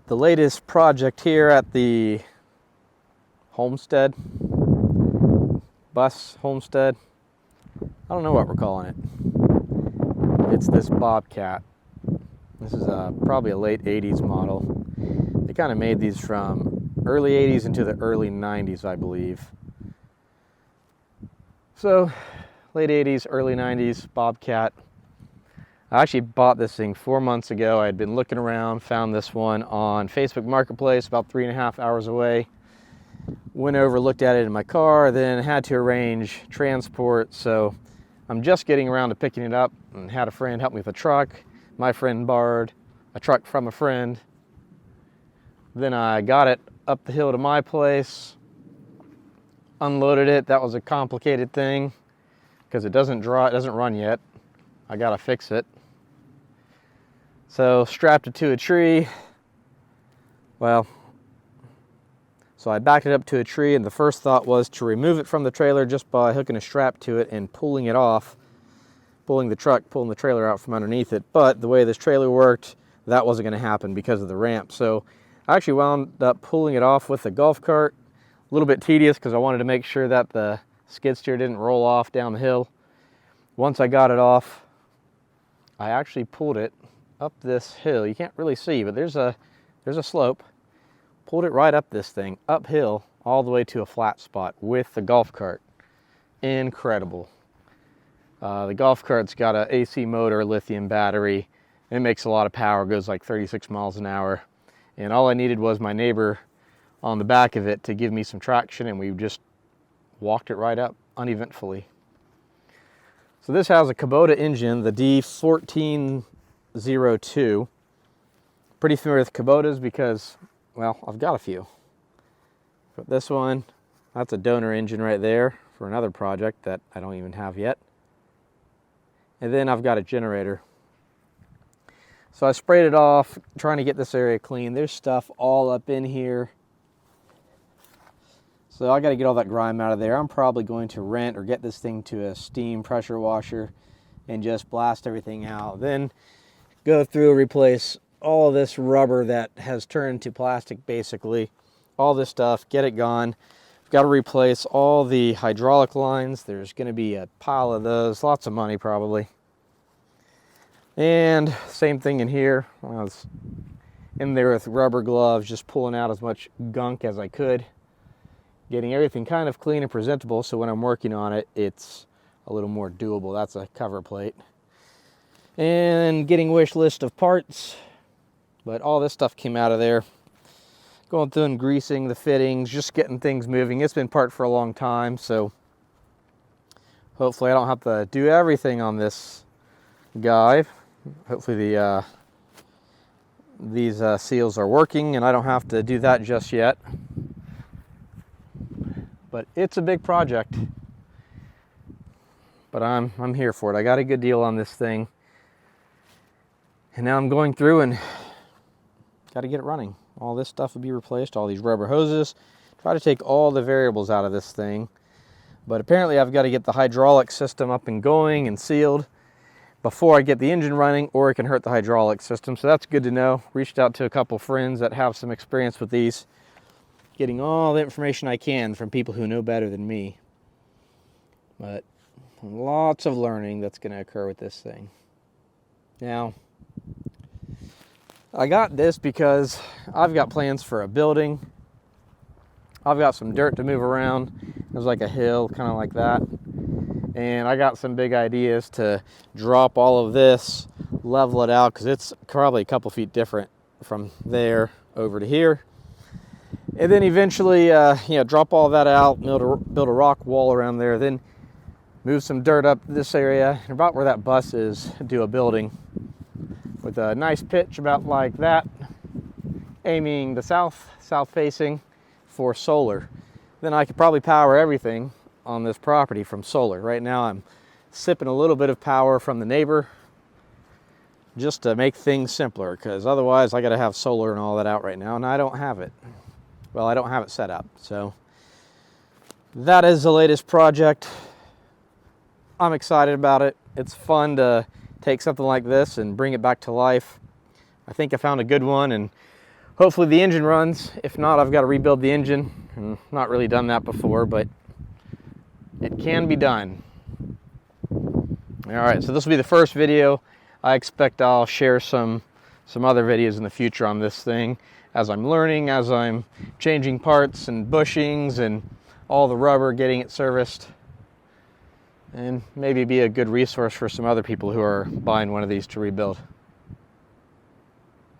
the latest project here at the homestead, bus homestead. I don't know what we're calling it. It's this Bobcat. This is probably a late 80s model. They kind of made these from early 80s into the early 90s, I believe. So, late 80s, early 90s, Bobcat. I actually bought this thing 4 months ago. I had been looking around, found this one on Facebook Marketplace about 3.5 hours away. Went over, looked at it in my car, then had to arrange transport. So I'm just getting around to picking it up and had a friend help me with a truck. My friend borrowed a truck from a friend. Then I got it up the hill to my place, unloaded it. That was a complicated thing because it doesn't run yet. I gotta fix it. So strapped it to a tree. Well, so I backed it up to a tree, and the first thought was to remove it from the trailer just by hooking a strap to it and pulling it off, pulling the trailer out from underneath it. But the way this trailer worked, that wasn't gonna happen because of the ramp. So I actually wound up pulling it off with a golf cart. A little bit tedious because I wanted to make sure that the skid steer didn't roll off down the hill. Once I got it off, I actually pulled it up this hill. You can't really see, but there's a slope. Pulled it right up this thing, uphill, all the way to a flat spot with the golf cart. Incredible. The golf cart's got an AC motor, lithium battery. It makes a lot of power, goes like 36 miles an hour. And all I needed was my neighbor on the back of it to give me some traction, and we just walked it right up uneventfully. So this has a Kubota engine, the D1402. Pretty familiar with Kubotas because, well, I've got a few. But this one, that's a donor engine right there for another project that I don't even have yet. And then I've got a generator. So I sprayed it off, trying to get this area clean. There's stuff all up in here. So I got to get all that grime out of there. I'm probably going to rent or get this thing to a steam pressure washer and just blast everything out. Then go through, replace all of this rubber that has turned to plastic basically. All this stuff, get it gone. I've got to replace all the hydraulic lines. There's going to be a pile of those, lots of money probably. And same thing in here. I was in there with rubber gloves, just pulling out as much gunk as I could. Getting everything kind of clean and presentable so when I'm working on it, it's a little more doable. That's a cover plate. And getting wish list of parts. But all this stuff came out of there. Going through and greasing the fittings, just getting things moving. It's been parked for a long time, so hopefully I don't have to do everything on this guy. Hopefully these seals are working and I don't have to do that just yet. But it's a big project. But I'm here for it. I got a good deal on this thing. And now I'm going through and got to get it running. All this stuff will be replaced, all these rubber hoses. Try to take all the variables out of this thing. But apparently I've got to get the hydraulic system up and going and sealed before I get the engine running, or it can hurt the hydraulic system. So that's good to know. Reached out to a couple friends that have some experience with these. Getting all the information I can from people who know better than me. But lots of learning that's going to occur with this thing. Now, I got this because I've got plans for a building. I've got some dirt to move around. There's like a hill, kind of like that. And I got some big ideas to drop all of this, level it out, because it's probably a couple feet different from there over to here. And then eventually, drop all that out, build a rock wall around there, then move some dirt up this area, and about where that bus is, do a building with a nice pitch about like that, aiming the south facing for solar. Then I could probably power everything on this property from solar. Right now I'm sipping a little bit of power from the neighbor just to make things simpler, because otherwise I got to have solar and all that out right now, and I don't have it. Well, I don't have it set up. So that is the latest project. I'm excited about it. It's fun to take something like this and bring it back to life. I think I found a good one, and hopefully the engine runs. If not, I've got to rebuild the engine. And not really done that before, but it can be done. All right, so this will be the first video. I expect I'll share some other videos in the future on this thing as I'm learning, as I'm changing parts and bushings and all the rubber, getting it serviced, and maybe be a good resource for some other people who are buying one of these to rebuild.